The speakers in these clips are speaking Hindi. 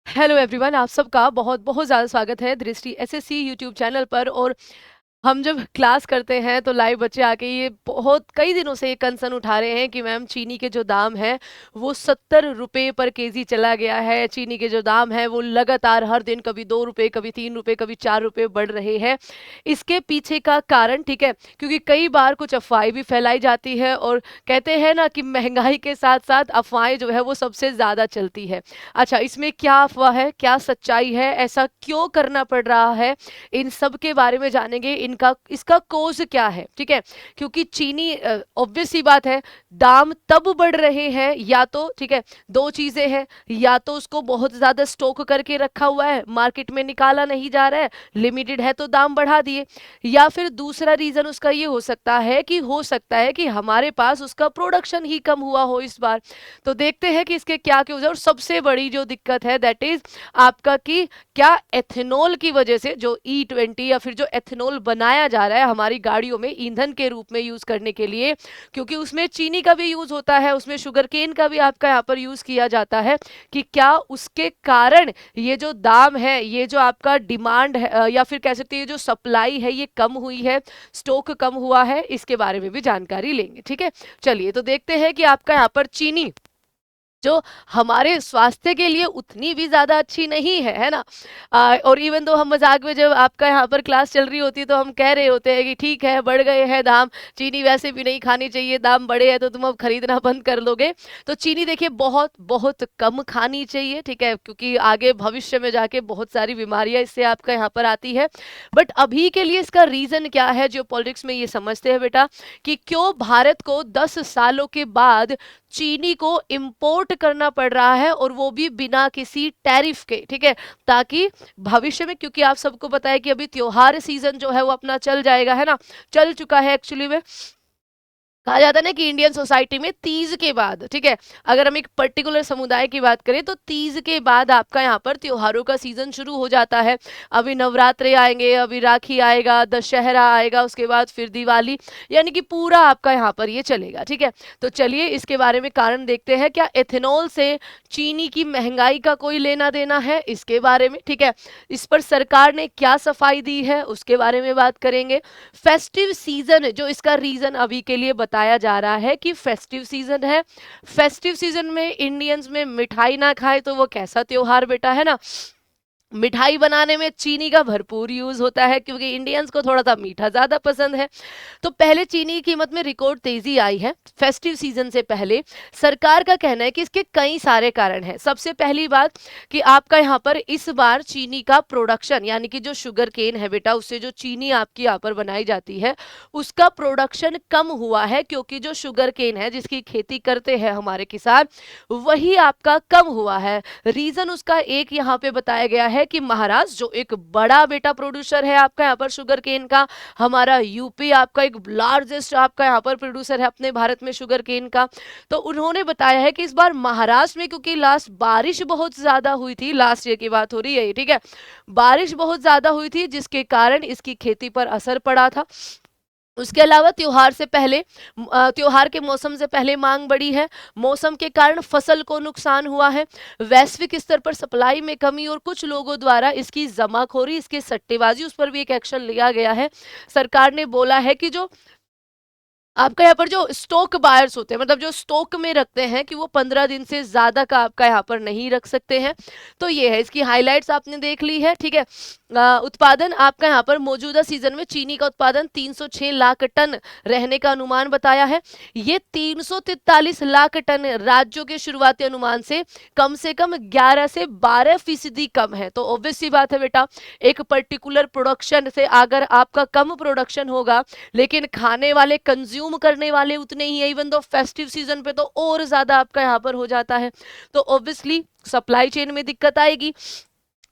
हेलो एवरीवन, आप सबका बहुत बहुत ज़्यादा स्वागत है दृष्टि एसएससी यूट्यूब चैनल पर। और हम जब क्लास करते हैं तो लाइव बच्चे आके ये बहुत कई दिनों से ये कंसर्न उठा रहे हैं कि मैम चीनी के जो दाम है वो 70 रुपये पर केजी चला गया है। चीनी के जो दाम है वो लगातार हर दिन कभी 2 रुपये, कभी 3 रुपये, कभी 4 रुपये बढ़ रहे हैं। इसके पीछे का कारण, ठीक है, क्योंकि कई बार कुछ अफवाहें भी फैलाई जाती है और कहते हैं ना कि महंगाई के साथ साथ अफवाहें जो है वो सबसे ज़्यादा चलती है। अच्छा, इसमें क्या अफवाह है, क्या सच्चाई है, ऐसा क्यों करना पड़ रहा है, इन सब के बारे में जानेंगे। इनका इसका कोज क्या है, ठीक है, क्योंकि चीनी ऑब्वियस सी बात है, दाम तब बढ़ रहे हैं या तो, ठीक है, दो चीजें हैं, या तो उसको बहुत ज्यादा स्टॉक करके रखा हुआ है, मार्केट में निकाला नहीं जा रहा है, लिमिटेड है तो दाम बढ़ा दिए, या फिर दूसरा रीजन उसका ये हो सकता है कि हमारे पास उसका प्रोडक्शन ही कम हुआ हो इस बार। तो देखते हैं कि इसके क्या क्या वजह है। और सबसे बड़ी जो दिक्कत है दैट इज आपका कि क्या एथेनॉल की वजह से, जो E20 या फिर जो एथेनॉल बनाया जा रहा है हमारी गाड़ियों में ईंधन के रूप में यूज करने के लिए, क्योंकि उसमें चीनी का भी यूज होता है, उसमें शुगर केन का भी आपका यहाँ पर यूज किया जाता है, कि क्या उसके कारण ये जो दाम है, ये जो आपका डिमांड है या फिर कह सकते हैं ये जो सप्लाई है ये कम हुई है, स्टॉक कम हुआ है, इसके बारे में भी जानकारी लेंगे। ठीक है, चलिए तो देखते हैं कि आपका यहाँ पर चीनी जो हमारे स्वास्थ्य के लिए उतनी भी ज्यादा अच्छी नहीं है ना। और इवन तो हम मजाक में, जब आपका यहाँ पर क्लास चल रही होती है तो हम कह रहे होते हैं कि ठीक है बढ़ गए हैं दाम, चीनी वैसे भी नहीं खानी चाहिए, दाम बढ़े हैं तो तुम अब खरीदना बंद कर दोगे। तो चीनी देखिए बहुत बहुत कम खानी चाहिए, ठीक है, क्योंकि आगे भविष्य में जाके बहुत सारी बीमारियां इससे आपका यहाँ पर आती है। बट अभी के लिए इसका रीजन क्या है, जो पॉलिटिक्स में ये समझते हैं बेटा, कि क्यों भारत को 10 सालों के बाद चीनी को इंपोर्ट करना पड़ रहा है, और वो भी बिना किसी टैरिफ के, ठीक है, ताकि भविष्य में, क्योंकि आप सबको पता है कि अभी त्योहार सीजन जो है वो अपना चल जाएगा, है ना, चल चुका है एक्चुअली में। कहा जाता है ना कि इंडियन सोसाइटी में तीज के बाद, ठीक है, अगर हम एक पर्टिकुलर समुदाय की बात करें तो तीज के बाद आपका यहाँ पर त्योहारों का सीजन शुरू हो जाता है। अभी नवरात्रे आएंगे, अभी राखी आएगा, दशहरा आएगा, उसके बाद फिर दिवाली, यानी कि पूरा आपका यहाँ पर ये चलेगा। ठीक है, तो चलिए इसके बारे में कारण देखते हैं। क्या एथेनॉल से चीनी की महंगाई का कोई लेना देना है, इसके बारे में, ठीक है, इस पर सरकार ने क्या सफाई दी है उसके बारे में बात करेंगे। फेस्टिव सीजन, जो इसका रीजन अभी के लिए बताया जा रहा है कि फेस्टिव सीजन है, फेस्टिव सीजन में इंडियंस में मिठाई ना खाए तो वो कैसा त्योहार बेटा, है ना। मिठाई बनाने में चीनी का भरपूर यूज होता है, क्योंकि इंडियंस को थोड़ा सा मीठा ज्यादा पसंद है। तो पहले चीनी की कीमत में रिकॉर्ड तेजी आई है फेस्टिव सीजन से पहले। सरकार का कहना है कि इसके कई सारे कारण हैं। सबसे पहली बात कि आपका यहाँ पर इस बार चीनी का प्रोडक्शन, यानी कि जो शुगर केन है बेटा, उससे जो चीनी आपकी यहाँ पर बनाई जाती है उसका प्रोडक्शन कम हुआ है, क्योंकि जो शुगर केन है जिसकी खेती करते हैं हमारे किसान, वही आपका कम हुआ है। रीजन उसका एक यहाँ पे बताया गया है कि महाराष्ट्र जो एक बड़ा बेटा प्रोड्यूसर है आपका यहाँ पर शुगर केन का, हमारा यूपी आपका एक लार्जेस्ट आपका यहाँ पर प्रोड्यूसर है अपने भारत में शुगर केन का। तो उन्होंने बताया है कि इस बार महाराष्ट्र में, क्योंकि लास्ट बारिश बहुत ज्यादा हुई थी, लास्ट ईयर की बात हो रही है, ठीक है, बारिश बहुत ज्यादा हुई थी जिसके कारण इसकी खेती पर असर पड़ा था। उसके अलावा त्योहार से पहले, त्योहार के मौसम से पहले मांग बढ़ी है, मौसम के कारण फसल को नुकसान हुआ है, वैश्विक स्तर पर सप्लाई में कमी, और कुछ लोगों द्वारा इसकी जमाखोरी, इसके सट्टेबाजी, उस पर भी एक एक्शन लिया गया है। सरकार ने बोला है कि जो आपका यहाँ पर जो स्टॉक बायर्स होते हैं, मतलब जो स्टॉक में रखते हैं, कि वो 15 दिन से ज्यादा का आपका यहाँ पर नहीं रख सकते हैं। तो ये है, इसकी हाइलाइट्स आपने देख ली है, ठीक है। उत्पादन आपका यहाँ पर मौजूदा सीजन में चीनी का उत्पादन 306 लाख टन रहने का अनुमान बताया है। ये 343 लाख टन राज्यों के शुरुआती अनुमान से कम 11 से 12% कम है। तो ऑब्वियस सी बात है बेटा, एक पर्टिकुलर प्रोडक्शन से अगर आपका कम प्रोडक्शन होगा लेकिन खाने वाले, कंज्यूम करने वाले उतने ही है, इवन दो फेस्टिव सीजन पे तो और ज्यादा आपका यहाँ पर हो जाता है, तो ऑब्वियसली सप्लाई चेन में दिक्कत आएगी।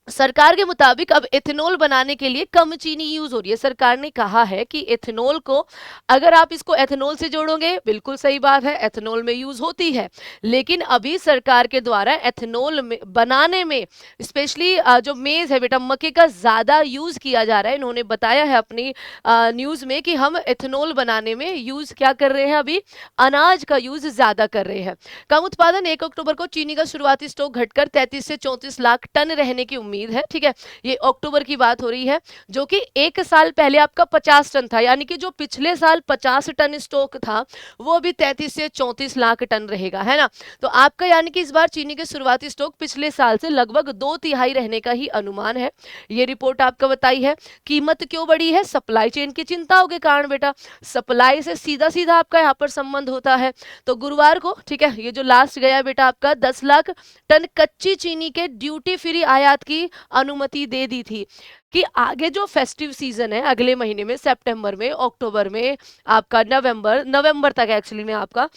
सरकार के मुताबिक अब एथेनॉल बनाने के लिए कम चीनी यूज हो रही है। सरकार ने कहा है कि एथेनॉल को, अगर आप इसको एथेनॉल से जोड़ोगे, बिल्कुल सही बात है, एथेनॉल में यूज होती है, लेकिन अभी सरकार के द्वारा एथेनॉल में बनाने में स्पेशली जो मेज है बेटा, मक्के का ज्यादा यूज किया जा रहा है। इन्होंने बताया है अपनी न्यूज में कि हम एथेनॉल बनाने में यूज क्या कर रहे हैं, अभी अनाज का यूज ज्यादा कर रहे हैं। कम उत्पादन, 1 अक्टूबर को चीनी का शुरुआती स्टॉक घटकर 33 से 34 लाख टन रहने की उम्मीद है। ठीक है, ये अक्टूबर की बात हो रही है, जो कि एक साल पहले आपका 50 टन था, यानी कि जो पिछले साल 50 टन स्टॉक था वो अभी 33 से 34 लाख टन रहेगा, है ना। तो आपका यानी कि इस बार चीनी के शुरुआती स्टॉक पिछले साल से लगभग 2/3 रहने का ही अनुमान है। ये रिपोर्ट आपका बताई है। कीमत क्यों बढ़ी है? सप्लाई चेन की चिंताओं के कारण बेटा। सप्लाई से सीधा सीधा आपका यहाँ पर संबंध होता है। तो गुरुवार को, ठीक है, ये जो लास्ट गया बेटा आपका 10 लाख टन कच्ची चीनी के ड्यूटी फ्री आयात की अनुमति दे दी थी कि आगे जो फेस्टिव सीजन है अगले महीने में, सितंबर में, अक्टूबर में, आपका नवंबर तक एक्चुअली में आपका,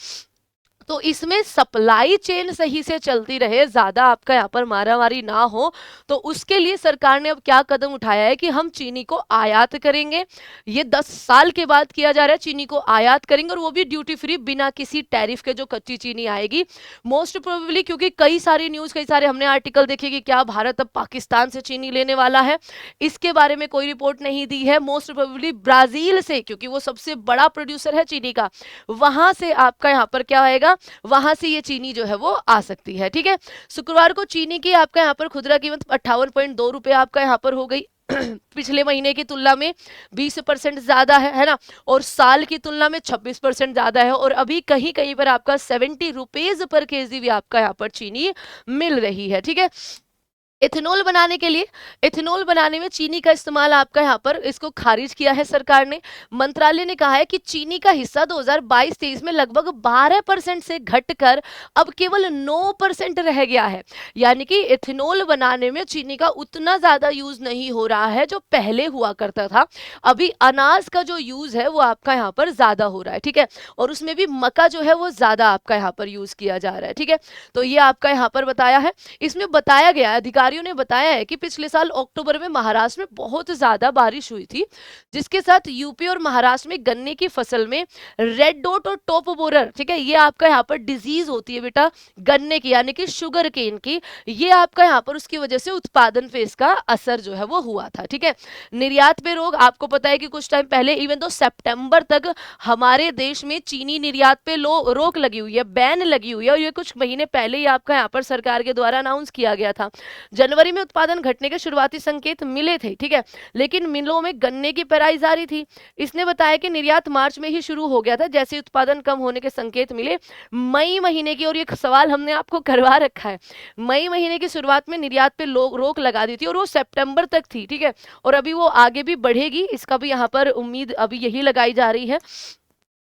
तो इसमें सप्लाई चेन सही से चलती रहे, ज्यादा आपका यहाँ पर मारामारी ना हो, तो उसके लिए सरकार ने अब क्या कदम उठाया है कि हम चीनी को आयात करेंगे। ये 10 साल के बाद किया जा रहा है, चीनी को आयात करेंगे, और वो भी ड्यूटी फ्री, बिना किसी टैरिफ के जो कच्ची चीनी आएगी। मोस्ट प्रोबेबली, क्योंकि कई सारी न्यूज, कई सारे हमने आर्टिकल देखे कि क्या भारत अब पाकिस्तान से चीनी लेने वाला है, इसके बारे में कोई रिपोर्ट नहीं दी है। मोस्ट प्रोबेबली ब्राजील से, क्योंकि वो सबसे बड़ा प्रोड्यूसर है चीनी का, वहां से आपका यहाँ पर क्या आएगा, वहां से ये चीनी जो है वो आ सकती है। ठीक है, शुक्रवार को चीनी की आपका यहाँ पर खुदरा कीमत 58.2 रुपए आपका यहाँ पर हो गई पिछले महीने की तुलना में 20% ज्यादा है ना, और साल की तुलना में 26% ज्यादा है, और अभी कहीं कहीं पर आपका 70 रुपीज पर केजी भी आपका यहाँ पर चीनी मिल रही है। ठीक है, एथेनॉल बनाने के लिए, एथेनॉल बनाने में चीनी का इस्तेमाल आपका यहाँ पर, इसको खारिज किया है सरकार ने। मंत्रालय ने कहा है कि चीनी का हिस्सा 2022-23 में लगभग 12% से घटकर अब केवल 9% रह गया है। यानी कि एथेनॉल बनाने में चीनी का उतना ज्यादा यूज नहीं हो रहा है जो पहले हुआ करता था। अभी अनाज का जो यूज है वो आपका यहाँ पर ज्यादा हो रहा है। ठीक है, और उसमें भी मक्का जो है वो ज्यादा आपका यहाँ पर यूज किया जा रहा है। ठीक है, तो ये आपका यहाँ पर बताया है। इसमें बताया गया, अधिकारियों ने बताया है कि पिछले साल अक्टूबर में महाराष्ट्र में बहुत ज्यादा बारिश हुई थी, जिसके साथ यूपी और महाराष्ट्र में गन्ने की फसल में रेड डॉट और टॉप बोरर, ठीक है, ये आपका यहाँ पर डिजीज होती है बेटा गन्ने की, यानी कि शुगर केन की, ये आपका यहाँ पर उसकी वजह से उत्पादन पे इसका असर जो है वो हुआ था। ठीक है, निर्यात पे रोक, आपको पता है कि कुछ टाइम पहले, इवन तो सितंबर तक हमारे देश में चीनी निर्यात पे रोक लगी हुई है, बैन लगी हुई है, और ये कुछ महीने पहले ही आपका यहाँ पर सरकार के द्वारा अनाउंस किया गया था। जनवरी में उत्पादन घटने के शुरुआती संकेत मिले थे, ठीक है, लेकिन मिलों में गन्ने की पेराई जारी थी। इसने बताया कि निर्यात मार्च में ही शुरू हो गया था, जैसे उत्पादन कम होने के संकेत मिले मई महीने की, और ये सवाल हमने आपको करवा रखा है, मई महीने की शुरुआत में निर्यात पे रोक लगा दी थी, और वो सितंबर तक थी। ठीक है, और अभी वो आगे भी बढ़ेगी, इसका भी यहाँ पर उम्मीद अभी यही लगाई जा रही है।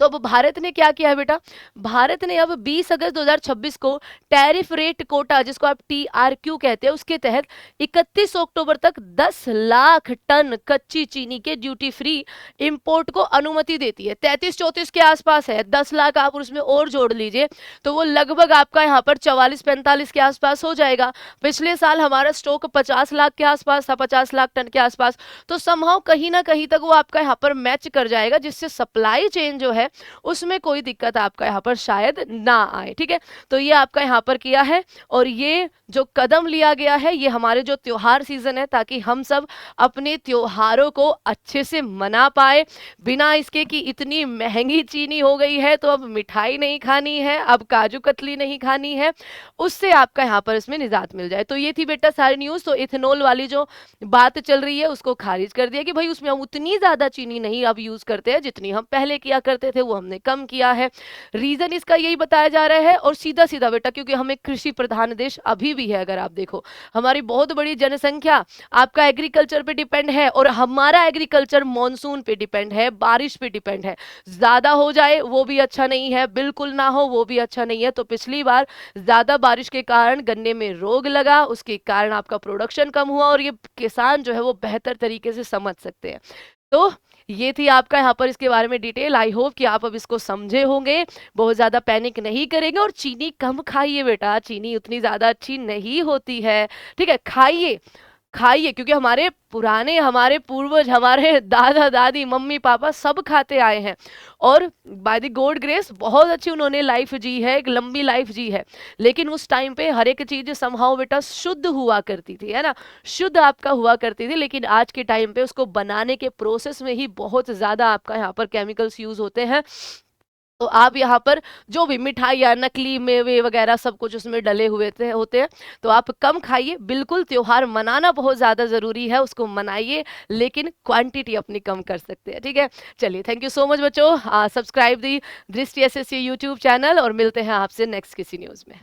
तो अब भारत ने क्या किया है बेटा, भारत ने अब 20 अगस्त 2026 को टैरिफ रेट कोटा, जिसको आप TRQ कहते हैं, उसके तहत 31 अक्टूबर तक 10 लाख टन कच्ची चीनी के ड्यूटी फ्री इंपोर्ट को अनुमति देती है। 33-34 के आसपास है, 10 लाख आप उसमें और जोड़ लीजिए तो वो लगभग आपका यहाँ पर 44-45 के आसपास हो जाएगा। पिछले साल हमारा स्टॉक 50 लाख के आसपास था, 50 लाख टन के आसपास, तो समहाउ कहीं ना कहीं तक वो आपका यहाँ पर मैच कर जाएगा, जिससे सप्लाई चेन जो है उसमें कोई दिक्कत आपका यहाँ पर शायद ना आए। ठीक है, तो ये आपका यहाँ पर किया है, और ये जो कदम लिया गया है ये हमारे जो त्योहार सीजन है, ताकि हम सब अपने त्योहारों को अच्छे से मना पाए, बिना इसके कि इतनी महंगी चीनी हो गई है तो अब मिठाई नहीं खानी है, अब काजू कतली नहीं खानी है, उससे आपका यहाँ पर इसमें निजात मिल जाए। तो ये थी बेटा सारी न्यूज। तो इथेनॉल वाली जो बात चल रही है उसको खारिज कर दिया कि भाई उसमें हम उतनी ज्यादा चीनी नहीं अब यूज करते हैं जितनी हम पहले किया करते थे, वो हमने कम किया है। रीजन इसका यही बताया जा रहा है, और सीधा सीधा बेटा क्योंकि हम एक कृषि प्रधान देश अभी भी है, अगर आप देखो हमारी बहुत बड़ी जनसंख्या आपका एग्रीकल्चर पे डिपेंड है, और हमारा एग्रीकल्चर मॉनसून पे डिपेंड है, बारिश पे डिपेंड है। ज्यादा हो जाए वो भी अच्छा नहीं है, बिल्कुल ना हो वो भी अच्छा नहीं है। तो पिछली बार ज्यादा बारिश के कारण गन्ने में रोग लगा, उसके कारण आपका प्रोडक्शन कम हुआ, और ये किसान जो है वो बेहतर तरीके से समझ सकते हैं। तो ये थी आपका यहाँ पर इसके बारे में डिटेल। आई होप कि आप अब इसको समझे होंगे, बहुत ज्यादा पैनिक नहीं करेंगे, और चीनी कम खाइए बेटा, चीनी उतनी ज्यादा अच्छी नहीं होती है। ठीक है, खाइए, खाइए, क्योंकि हमारे पुराने, हमारे पूर्वज, हमारे दादा-दादी, मम्मी-पापा सब खाते आए हैं और बाय द गॉड ग्रेस बहुत अच्छी उन्होंने लाइफ जी है, एक लंबी लाइफ जी है। लेकिन उस टाइम पे हर एक चीज़ समहाउ बेटा शुद्ध हुआ करती थी, है ना? शुद्ध आपका हुआ करती थी, लेकिन आज के टाइम पे उसको बनाने के प्रोसेस में ही बहुत ज़्यादा आपका यहाँ पर केमिकल्स यूज़ होते हैं। तो आप यहाँ पर जो भी मिठाई या नकली मेवे वगैरह सब कुछ उसमें डले हुए थे होते हैं, तो आप कम खाइए। बिल्कुल त्योहार मनाना बहुत ज़्यादा ज़रूरी है, उसको मनाइए, लेकिन क्वांटिटी अपनी कम कर सकते हैं, ठीक है? चलिए, थैंक यू सो मच बच्चों। सब्सक्राइब दी दृष्टि एसएससी यूट्यूब चैनल और मिलते हैं आपसे नेक्स्ट किसी न्यूज़ में।